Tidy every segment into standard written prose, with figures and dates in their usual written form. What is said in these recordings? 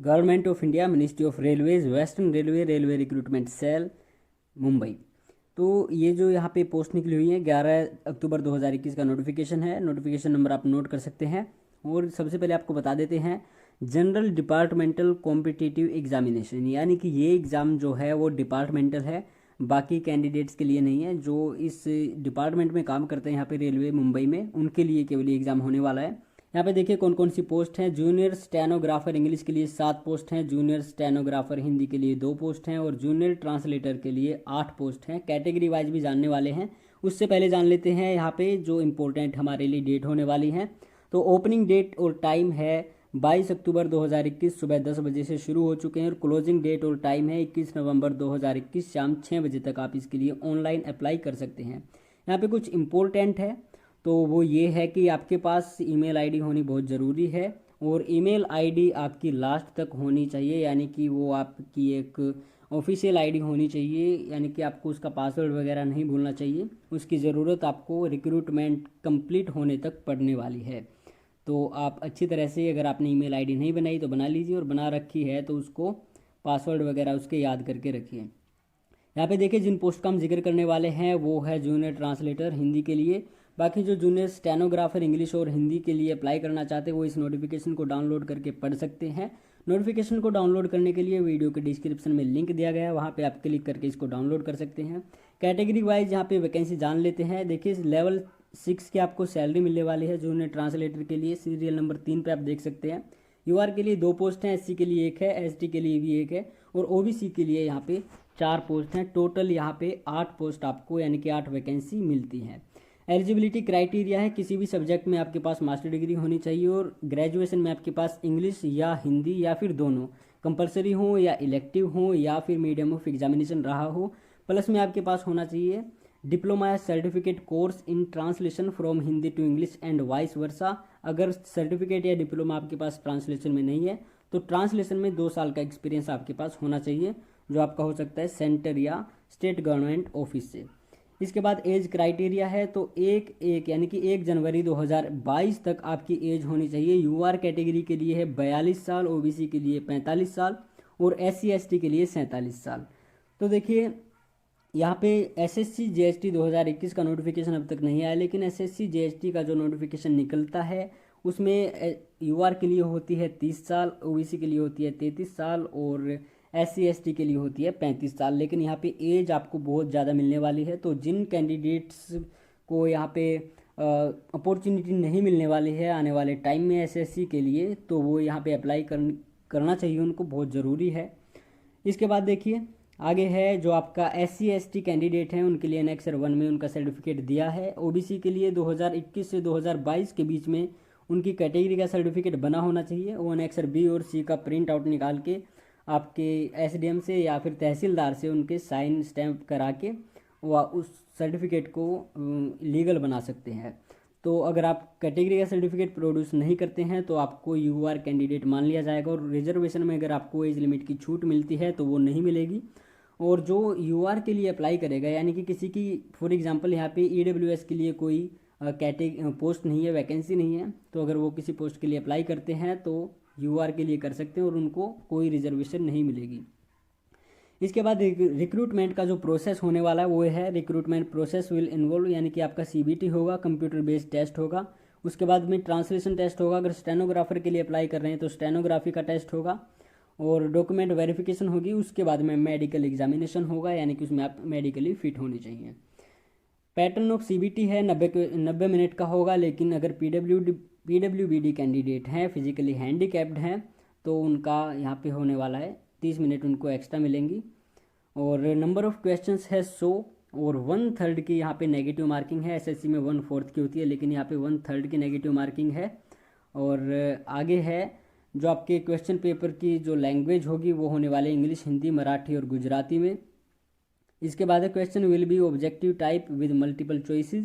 Government of India, ministry of railways, western railway, railway recruitment cell, Mumbai. तो ये जो यहाँ पे पोस्ट निकली हुई है 11 अक्टूबर 2021 का नोटिफिकेशन है। नोटिफिकेशन नंबर आप नोट कर सकते हैं। और सबसे पहले आपको बता देते हैं, जनरल डिपार्टमेंटल कॉम्पिटिटिव एग्जामिनेशन, यानी कि ये एग्ज़ाम जो है वो डिपार्टमेंटल है, बाकी कैंडिडेट्स के लिए नहीं है। जो इस डिपार्टमेंट में काम करते हैं यहाँ पे रेलवे मुंबई में, उनके लिए केवल ये एग्ज़ाम होने वाला है। यहाँ पे देखिए कौन कौन सी पोस्ट हैं। जूनियर स्टेनोग्राफर इंग्लिश के लिए 7 पोस्ट हैं, जूनियर स्टेनोग्राफर हिंदी के लिए 2 पोस्ट हैं, और जूनियर ट्रांसलेटर के लिए 8 पोस्ट हैं। कैटेगरी वाइज भी जानने वाले हैं। उससे पहले जान लेते हैं यहाँ पे जो इम्पोर्टेंट हमारे लिए डेट होने वाली हैं। तो ओपनिंग डेट और टाइम है 22 अक्टूबर 2021 सुबह 10 बजे से शुरू हो चुके हैं, और क्लोजिंग डेट और टाइम है 21 नवंबर 2021 शाम 6 बजे तक आप इसके लिए ऑनलाइन अप्लाई कर सकते हैं। यहाँ पे कुछ इम्पोर्टेंट है, तो वो ये है कि आपके पास ईमेल आईडी होनी बहुत ज़रूरी है, और ईमेल आईडी आपकी लास्ट तक होनी चाहिए, यानी कि वो आपकी एक ऑफिशियल आईडी होनी चाहिए, यानी कि आपको उसका पासवर्ड वगैरह नहीं भूलना चाहिए। उसकी ज़रूरत आपको रिक्रूटमेंट कंप्लीट होने तक पड़ने वाली है। तो आप अच्छी तरह से, अगर आपने ईमेल आईडी नहीं बनाई तो बना लीजिए, और बना रखी है तो उसको पासवर्ड वगैरह उसके याद करके रखिए। यहाँ पे देखिए जिन पोस्ट का हम जिक्र करने वाले हैं वो है जूनियर ट्रांसलेटर हिंदी के लिए। बाकी जो जूनियर स्टेनोग्राफर इंग्लिश और हिंदी के लिए अप्लाई करना चाहते हैं वो इस नोटिफिकेशन को डाउनलोड करके पढ़ सकते हैं। नोटिफिकेशन को डाउनलोड करने के लिए वीडियो के डिस्क्रिप्शन में लिंक दिया गया है, वहाँ पे आप क्लिक करके इसको डाउनलोड कर सकते हैं। कैटेगरी वाइज यहाँ पे वैकेंसी जान लेते हैं। देखिए लेवल 6 की आपको सैलरी मिलने वाली है जूनियर ट्रांसलेटर के लिए। सीरियल नंबर 3 पे आप देख सकते हैं। यूआर के लिए 2 पोस्ट हैं, एससी के लिए 1 है, एसटी के लिए भी 1 है, और ओबीसी के लिए यहाँ पे 4 पोस्ट हैं। टोटल यहाँ पे 8 पोस्ट आपको, यानी कि 8 वैकेंसी मिलती हैं। एलिजिबिलिटी क्राइटेरिया है किसी भी सब्जेक्ट में आपके पास मास्टर डिग्री होनी चाहिए, और ग्रेजुएशन में आपके पास इंग्लिश या हिंदी या फिर दोनों कंपलसरी हो, या इलेक्टिव हो, या फिर मीडियम ऑफ एग्जामिनेशन रहा हो। प्लस में आपके पास होना चाहिए डिप्लोमा या certificate course in translation from Hindi to English and vice versa. अगर सर्टिफिकेट या डिप्लोमा आपके पास ट्रांसलेशन में नहीं है तो ट्रांसलेशन में 2 साल का एक्सपीरियंस आपके पास होना चाहिए, जो आपका हो सकता है सेंटर या स्टेट गवर्नमेंट ऑफिस से। इसके बाद एज क्राइटेरिया है, तो यानी कि 1 जनवरी 2022 तक आपकी एज होनी चाहिए। यूआर कैटेगरी के लिए है 42 साल, ओबीसी के लिए 45 साल, और एससी एसटी के लिए 47 साल। तो देखिए यहाँ पे एसएससी जीएसटी 2021 का नोटिफिकेशन अब तक नहीं आया, लेकिन एसएससी जीएसटी का जो नोटिफिकेशन निकलता है उसमें यूआर के लिए होती है 30 साल, ओबीसी के लिए होती है 33 साल, और एससी एसटी के लिए होती है 35 साल। लेकिन यहाँ पे एज आपको बहुत ज़्यादा मिलने वाली है, तो जिन कैंडिडेट्स को यहाँ पे अपॉर्चुनिटी नहीं मिलने वाली है आने वाले टाइम में एसएससी के लिए, तो वो यहाँ पे अप्लाई करना चाहिए, उनको बहुत ज़रूरी है। इसके बाद देखिए आगे है जो आपका एससी एसटी कैंडिडेट हैं उनके लिए एनेक्सर 1 में उनका सर्टिफिकेट दिया है। ओबीसी के लिए 2021 से 2022 के बीच में उनकी कैटेगरी का सर्टिफिकेट बना होना चाहिए। वो एनेक्सर बी और सी का प्रिंट आउट निकाल के आपके एसडीएम से या फिर तहसीलदार से उनके साइन स्टैंप करा के वह उस सर्टिफिकेट को लीगल बना सकते हैं। तो अगर आप कैटेगरी का सर्टिफिकेट प्रोड्यूस नहीं करते हैं तो आपको यूआर कैंडिडेट मान लिया जाएगा, और रिजर्वेशन में अगर आपको एज लिमिट की छूट मिलती है तो वो नहीं मिलेगी। और जो यूआर के लिए अप्लाई करेगा, यानी कि किसी की फॉर एग्जांपल यहाँ पे ईडब्ल्यूएस के लिए कोई पोस्ट नहीं है, वैकेंसी नहीं है, तो अगर वो किसी पोस्ट के लिए अप्लाई करते हैं तो यूआर के लिए कर सकते हैं और उनको कोई रिजर्वेशन नहीं मिलेगी। इसके बाद रिक्रूटमेंट का जो प्रोसेस होने वाला है वो है रिक्रूटमेंट प्रोसेस विल इन्वॉल्व, यानी कि आपका सीबीटी होगा, कंप्यूटर बेस्ड टेस्ट होगा। उसके बाद में ट्रांसलेशन टेस्ट होगा, अगर स्टेनोग्राफर के लिए अप्लाई कर रहे हैं तो स्टेनोग्राफी का टेस्ट होगा, और डॉक्यूमेंट वेरिफिकेशन होगी। उसके बाद में मेडिकल एग्जामिनेशन होगा, यानी कि उसमें आप मेडिकली फिट होनी चाहिए। पैटर्न ऑफ सीबीटी है 90 मिनट का होगा, लेकिन अगर पीडब्ल्यूबीडी कैंडिडेट हैं, फिजिकली हैंडीकैप्ड हैं, तो उनका यहाँ पे होने वाला है 30 मिनट उनको एक्स्ट्रा मिलेंगी। और नंबर ऑफ क्वेश्चंस है 100, और 1/3 की यहाँ पे नेगेटिव मार्किंग है। एसएससी में 1/4 की होती है, लेकिन यहाँ पे 1/3 की नेगेटिव मार्किंग है। और आगे है जो आपके क्वेश्चन पेपर की जो लैंग्वेज होगी वो होने वाले इंग्लिश, हिंदी, मराठी और गुजराती में। इसके बाद question will be objective type with multiple choices,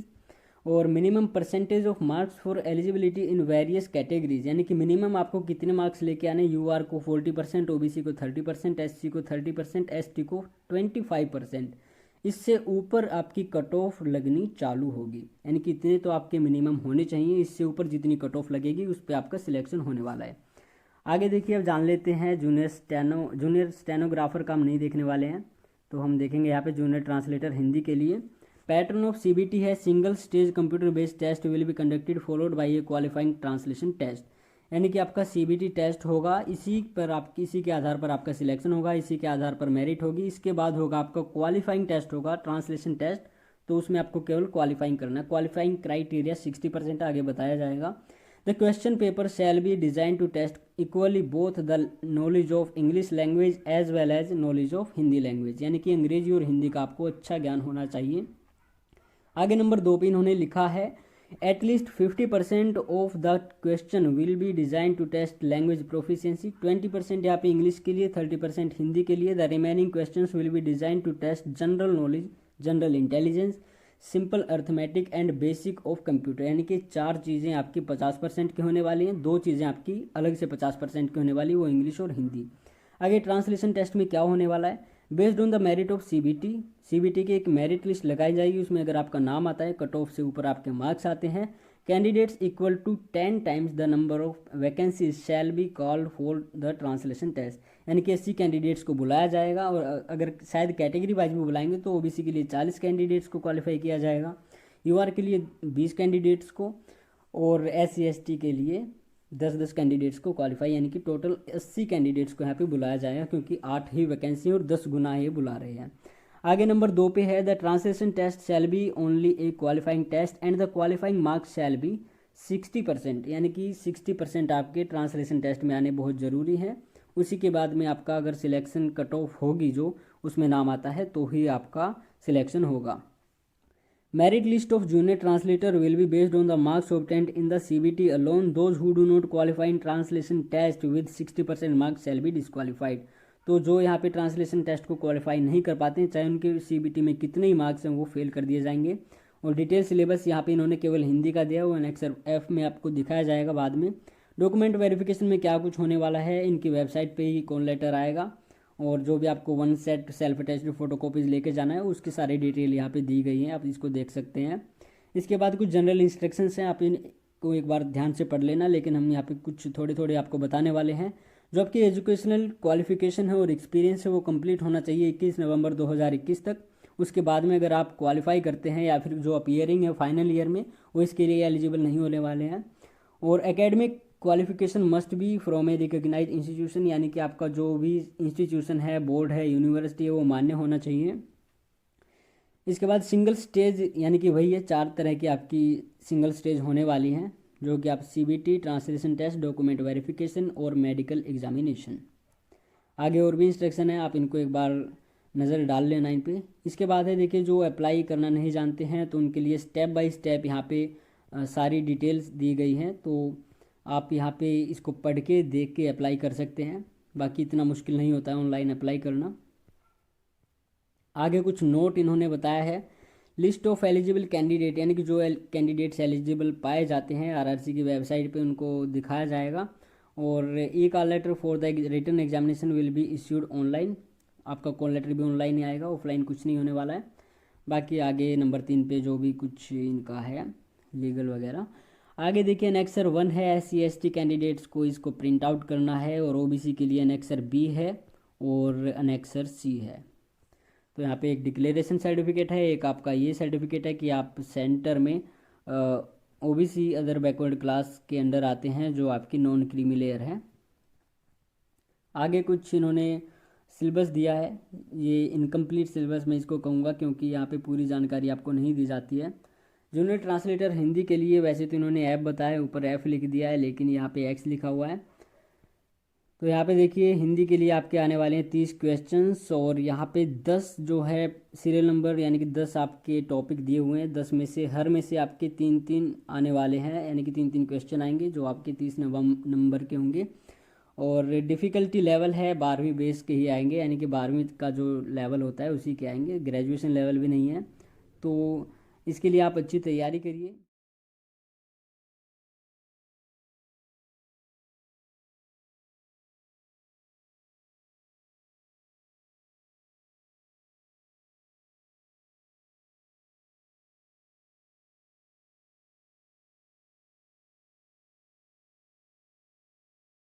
और minimum percentage of marks for eligibility in various categories, यानी कि मिनिमम आपको कितने मार्क्स लेके आने। यूआर को 40%, ओबीसी को 30%, एससी को 30%, एसटी को 25%। इससे ऊपर आपकी कट ऑफ लगनी चालू होगी, यानी कि इतने तो आपके मिनिमम होने चाहिए। इससे ऊपर जितनी कट ऑफ लगेगी उस पर आपका सिलेक्शन होने वाला है। आगे देखिए अब जान लेते हैं जूनियर स्टेनोग्राफर का हम नहीं देखने वाले हैं, तो हम देखेंगे यहाँ पे जूनियर ट्रांसलेटर हिंदी के लिए। पैटर्न ऑफ सीबीटी है single stage computer based test will be conducted followed by a qualifying translation test, यानी कि आपका सीबीटी टेस्ट होगा, इसी के आधार पर आपका सिलेक्शन होगा, इसी के आधार पर मेरिट होगी, इसके बाद होगा आपका क्वालिफाइंग टेस्ट होगा ट्रांसलेशन टेस्ट, तो उसमें आपको केवल क्वालिफाइंग करना है। क्वालिफाइंग क्राइटेरिया 60% आगे बताया जाएगा। The question paper shall be design to test equally both the knowledge of English language as well as knowledge of Hindi language, यानी कि अंग्रेजी और हिंदी का आपको अच्छा ज्ञान होना चाहिए। आगे नंबर 2 पे इन्होंने लिखा है at least 50% of the question will be design to test language proficiency, 20% यहाँ पे इंग्लिश के लिए, 30% हिंदी के लिए। The remaining questions will be design to test general knowledge, general intelligence, simple arithmetic and basic of computer, यानी कि 4 चीज़ें आपकी 50% की होने वाली हैं, 2 चीज़ें आपकी अलग से 50% की होने वाली, वो इंग्लिश और हिंदी। आगे ट्रांसलेशन टेस्ट में क्या होने वाला है, based on the merit of CBT की एक मेरिट लिस्ट लगाई जाएगी, उसमें अगर आपका नाम आता है, कट ऑफ से ऊपर आपके मार्क्स आते हैं, candidates equal to 10 times the number of vacancies shall be called for the translation test, यानी कि 80 कैंडिडेट्स को बुलाया जाएगा, और अगर शायद कैटेगरी वाइज भी बुलाएंगे तो ओबीसी के लिए 40 कैंडिडेट्स को क्वालिफाई किया जाएगा, यूआर के लिए 20 कैंडिडेट्स को, और SC ST के लिए 10-10 कैंडिडेट्स को क्वालिफाई, यानी कि टोटल 80 कैंडिडेट्स को यहाँ पे बुलाया जाएगा, क्योंकि 8 ही वैकेंसी और 10 गुना ये बुला रहे हैं। आगे नंबर 2 पे है the translation test shall be only a qualifying test and the qualifying marks shall be 60%, यानी कि 60% आपके ट्रांसलेशन टेस्ट में आने बहुत ज़रूरी है। उसी के बाद में आपका अगर सिलेक्शन कट ऑफ होगी, जो उसमें नाम आता है, तो ही आपका सिलेक्शन होगा। Merit list of junior translator will be based on the marks obtained in the CBT alone. Those who do not qualify in translation test with 60% marks shall be disqualified. तो जो यहाँ पे ट्रांसलेशन टेस्ट को qualify नहीं कर पाते हैं, चाहे उनके सीबीटी में कितने ही मार्क्स हैं, वो फेल कर दिए जाएंगे। और डिटेल सिलेबस यहाँ पे इन्होंने केवल हिंदी का दिया, वो एनेक्सर F में आपको दिखाया जाएगा बाद में। डॉक्यूमेंट वेरिफिकेशन में क्या कुछ होने वाला है, इनकी वेबसाइट पे ही कॉल लेटर आएगा, और जो भी आपको 1 सेट सेल्फ अटैच्ड फोटोकॉपीज लेके जाना है, उसकी सारी डिटेल यहाँ पे दी गई हैं, आप इसको देख सकते हैं। इसके बाद कुछ जनरल इंस्ट्रक्शंस हैं, आप इनको एक बार ध्यान से पढ़ लेना, लेकिन हम यहाँ पे कुछ थोड़े थोड़े आपको बताने वाले हैं। जो आपकी एजुकेशनल क्वालिफिकेशन है और एक्सपीरियंस है, वो कंप्लीट होना चाहिए 21 नवंबर 2021 तक। उसके बाद में अगर आप क्वालिफाई करते हैं, या फिर जो अपीयरिंग है फाइनल ईयर में, वो इसके लिए एलिजिबल नहीं होने वाले हैं। और academic qualification must be from a recognised institution, यानी कि आपका जो भी इंस्टीट्यूशन है, बोर्ड है, यूनिवर्सिटी है, वो मान्य होना चाहिए। इसके बाद सिंगल स्टेज, यानी कि वही है, 4 तरह की आपकी सिंगल स्टेज होने वाली हैं, जो कि आप CBT, translation test, document verification और मेडिकल एग्जामिनेशन। आगे और भी इंस्ट्रक्शन है, आप इनको एक बार नज़र डाल लेना इन पे। इसके बाद है देखिए, जो अप्लाई करना नहीं जानते हैं, तो उनके लिए स्टेप बाय स्टेप यहाँ पे सारी डिटेल्स दी गई हैं, तो आप यहाँ पे इसको पढ़ के देख के अप्लाई कर सकते हैं। बाकी इतना मुश्किल नहीं होता है ऑनलाइन अप्लाई करना। आगे कुछ नोट इन्होंने बताया है, लिस्ट ऑफ एलिजिबल कैंडिडेट, यानी कि जो कैंडिडेट्स एलिजिबल पाए जाते हैं आरआरसी की वेबसाइट पे उनको दिखाया जाएगा। और e call letter for the written examination will be issued online, आपका कॉल लेटर भी ऑनलाइन ही आएगा, ऑफलाइन कुछ नहीं होने वाला है। बाकी आगे नंबर 3 पे जो भी कुछ इनका है लीगल वगैरह। आगे देखिए एनेक्सर 1 है, SC ST कैंडिडेट्स को इसको प्रिंट आउट करना है, और OBC के लिए एनेक्सर B है और एनेक्सर C है। तो यहाँ पे एक डिक्लेरेशन सर्टिफिकेट है, एक आपका ये सर्टिफिकेट है कि आप सेंटर में OBC अदर बैकवर्ड क्लास के अंडर आते हैं, जो आपकी नॉन क्रीमी लेयर है। आगे कुछ इन्होंने सिलेबस दिया है, ये इनकम्प्लीट सिलेबस मैं इसको कहूँगा, क्योंकि यहाँ पे पूरी जानकारी आपको नहीं दी जाती है। जूनियर ट्रांसलेटर हिंदी के लिए वैसे तो इन्होंने ऐप बताया, ऊपर F लिख दिया है, लेकिन यहाँ पे X लिखा हुआ है। तो यहाँ पे देखिए हिंदी के लिए आपके आने वाले हैं 30 क्वेश्चंस, और यहाँ पे 10 जो है सीरियल नंबर, यानी कि 10 आपके टॉपिक दिए हुए हैं। 10 में से हर में से आपके 3-3 आने वाले हैं, यानी कि 3-3 क्वेश्चन आएंगे, जो आपके 30 नंबर के होंगे। और डिफ़िकल्टी लेवल है 12वीं बेस के ही आएंगे, यानी कि 12वीं का जो लेवल होता है उसी के आएंगे, ग्रेजुएशन लेवल भी नहीं है। तो इसके लिए आप अच्छी तैयारी करिए।